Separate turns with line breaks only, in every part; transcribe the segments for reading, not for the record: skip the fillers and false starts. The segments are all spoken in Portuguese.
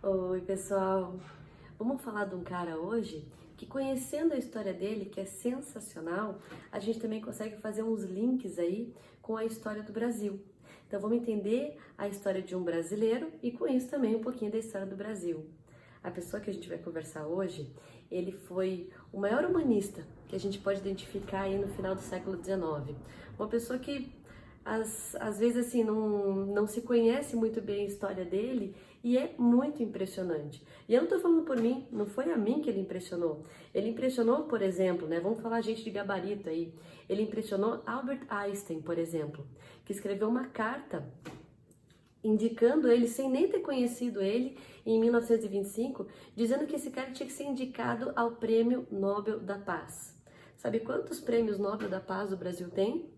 Oi, pessoal. Vamos falar de um cara hoje que, conhecendo a história dele, que é sensacional, a gente também consegue fazer uns links aí com a história do Brasil. Então vamos entender a história de um brasileiro e com isso também um pouquinho da história do Brasil. A pessoa que a gente vai conversar hoje, ele foi o maior humanista que a gente pode identificar aí no final do século XIX. Uma pessoa que às vezes assim não se conhece muito bem a história dele e é muito impressionante. E eu não estou falando por mim, não foi a mim que ele impressionou. Ele impressionou, por exemplo, né, vamos falar gente de gabarito aí, ele impressionou Albert Einstein, por exemplo, que escreveu uma carta indicando ele, sem nem ter conhecido ele, em 1925, dizendo que esse cara tinha que ser indicado ao Prêmio Nobel da Paz. Sabe quantos prêmios Nobel da Paz o Brasil tem?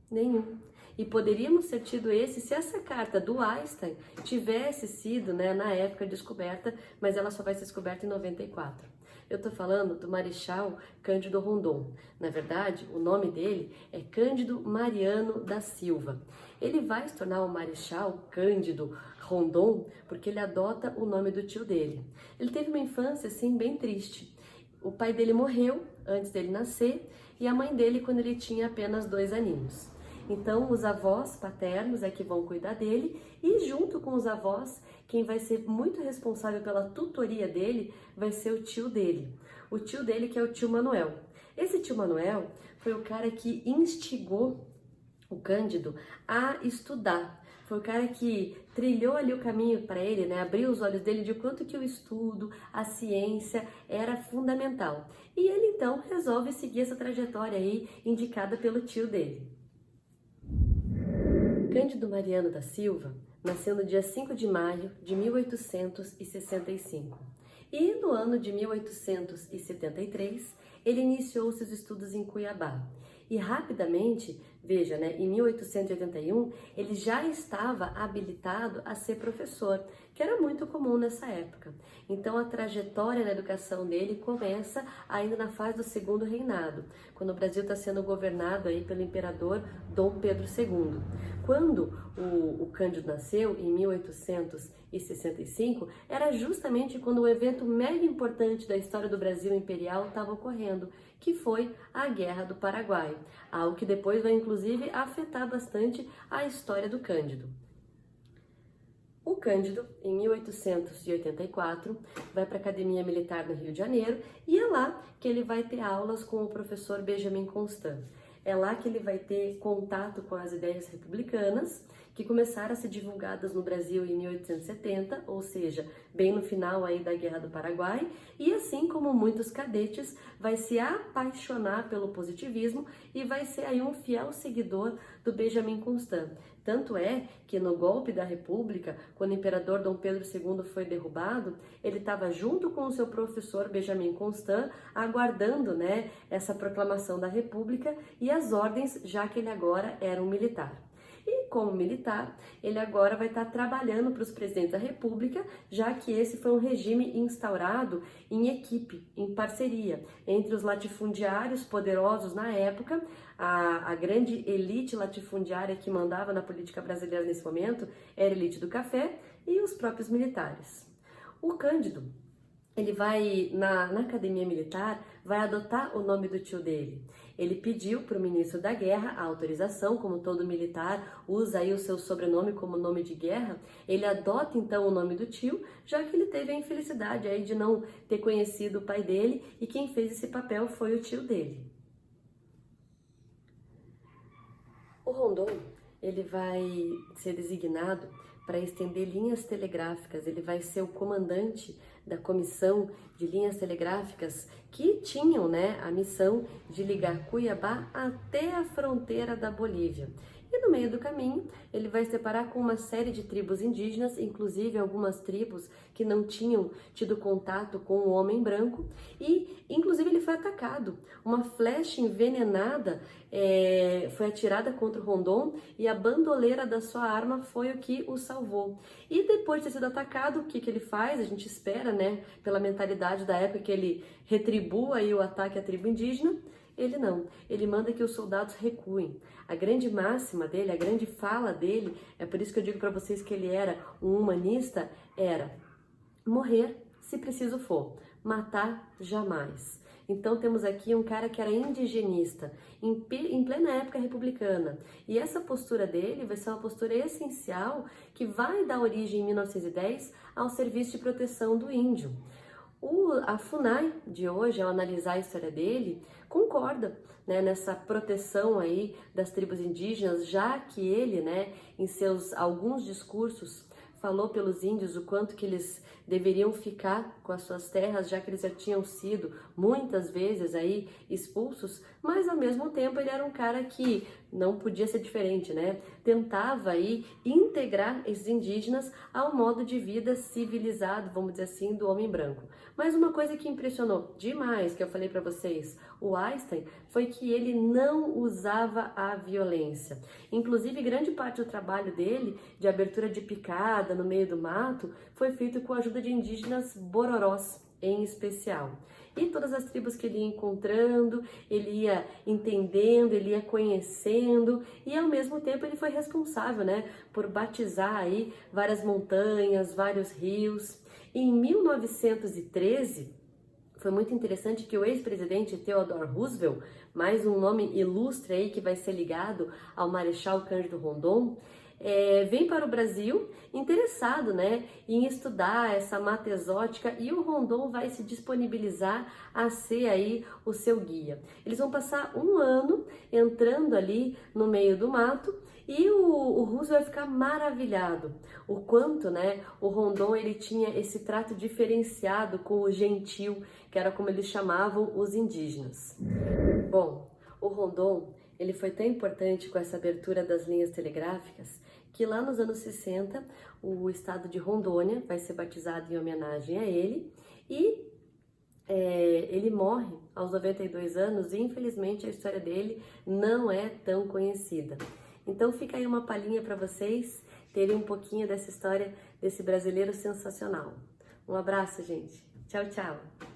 Nenhum. E poderíamos ter tido esse se essa carta do Einstein tivesse sido, né, na época descoberta, mas ela só vai ser descoberta em 94. Eu estou falando do Marechal Cândido Rondon. Na verdade, o nome dele é Cândido Mariano da Silva. Ele vai se tornar o Marechal Cândido Rondon porque ele adota o nome do tio dele. Ele teve uma infância assim bem triste. O pai dele morreu antes dele nascer e a mãe dele quando ele tinha apenas 2 aninhos. Então, os avós paternos é que vão cuidar dele e junto com os avós, quem vai ser muito responsável pela tutoria dele vai ser o tio dele. O tio dele que é o tio Manuel. Esse tio Manuel foi o cara que instigou o Cândido a estudar. Foi o cara que trilhou ali o caminho para ele, né? Abriu os olhos dele de quanto que o estudo, a ciência era fundamental. E ele então resolve seguir essa trajetória aí indicada pelo tio dele. Cândido Mariano da Silva nasceu no dia 5 de maio de 1865 e no ano de 1873 ele iniciou seus estudos em Cuiabá e rapidamente, veja, né, em 1881 ele já estava habilitado a ser professor, que era muito comum nessa época. Então a trajetória na educação dele começa ainda na fase do segundo reinado, quando o Brasil está sendo governado aí pelo imperador Dom Pedro II. Quando o Cândido nasceu, em 1865, era justamente quando o evento mega importante da história do Brasil imperial estava ocorrendo, que foi a Guerra do Paraguai, algo que depois vai inclusive afetar bastante a história do Cândido. O Cândido, em 1884, vai para a Academia Militar no Rio de Janeiro e é lá que ele vai ter aulas com o professor Benjamin Constant. É lá que ele vai ter contato com as ideias republicanas, que começaram a ser divulgadas no Brasil em 1870, ou seja, bem no final aí da Guerra do Paraguai, e assim como muitos cadetes, vai se apaixonar pelo positivismo e vai ser aí um fiel seguidor do Benjamin Constant. Tanto é que no golpe da República, quando o imperador Dom Pedro II foi derrubado, ele estava junto com o seu professor Benjamin Constant, aguardando, né, essa proclamação da República e as ordens, já que ele agora era um militar. E como militar, ele agora vai estar trabalhando para os presidentes da República, já que esse foi um regime instaurado em equipe, em parceria, entre os latifundiários poderosos na época, a grande elite latifundiária que mandava na política brasileira nesse momento era a elite do café e os próprios militares. O Cândido, ele vai, na Academia Militar, vai adotar o nome do tio dele. Ele pediu para o ministro da Guerra a autorização, como todo militar usa aí o seu sobrenome como nome de guerra, ele adota então o nome do tio, já que ele teve a infelicidade aí de não ter conhecido o pai dele e quem fez esse papel foi o tio dele. O Rondon, ele vai ser designado para estender linhas telegráficas, ele vai ser o comandante da comissão de linhas telegráficas que tinham, né, a missão de ligar Cuiabá até a fronteira da Bolívia. E no meio do caminho, ele vai se deparar com uma série de tribos indígenas, inclusive algumas tribos que não tinham tido contato com o homem branco, e inclusive ele foi atacado. Uma flecha envenenada foi atirada contra o Rondon e a bandoleira da sua arma foi o que o salvou. E depois de ter sido atacado, o que ele faz? A gente espera, né, pela mentalidade da época, que ele retribua aí o ataque à tribo indígena. Ele não, ele manda que os soldados recuem. A grande máxima dele, a grande fala dele, é por isso que eu digo para vocês que ele era um humanista, era: morrer se preciso for, matar jamais. Então temos aqui um cara que era indigenista, em plena época republicana. E essa postura dele vai ser uma postura essencial que vai dar origem em 1910 ao Serviço de Proteção do Índio. A FUNAI de hoje, ao analisar a história dele, concorda, né, nessa proteção aí das tribos indígenas, já que ele, né, em seus alguns discursos, falou pelos índios o quanto que eles deveriam ficar com as suas terras, já que eles já tinham sido muitas vezes aí expulsos, mas ao mesmo tempo ele era um cara que não podia ser diferente, né? Tentava aí integrar esses indígenas ao modo de vida civilizado, vamos dizer assim, do homem branco. Mas uma coisa que impressionou demais, que eu falei para vocês, o Einstein, foi que ele não usava a violência. Inclusive, grande parte do trabalho dele, de abertura de picada no meio do mato, foi feito com a ajuda de indígenas bororós, em especial. E todas as tribos que ele ia encontrando, ele ia entendendo, ele ia conhecendo, e ao mesmo tempo ele foi responsável, né, por batizar aí várias montanhas, vários rios. Em 1913, foi muito interessante que o ex-presidente Theodore Roosevelt, mais um nome ilustre aí que vai ser ligado ao Marechal Cândido Rondon, vem para o Brasil interessado, né, em estudar essa mata exótica, e o Rondon vai se disponibilizar a ser aí o seu guia. Eles vão passar um ano entrando ali no meio do mato, e o Roosevelt vai ficar maravilhado o quanto, né, o Rondon ele tinha esse trato diferenciado com o gentil, que era como eles chamavam os indígenas. Bom, o Rondon ele foi tão importante com essa abertura das linhas telegráficas que lá nos anos 60 o estado de Rondônia vai ser batizado em homenagem a ele, e ele morre aos 92 anos e infelizmente a história dele não é tão conhecida. Então fica aí uma palhinha para vocês terem um pouquinho dessa história desse brasileiro sensacional. Um abraço, gente. Tchau, tchau.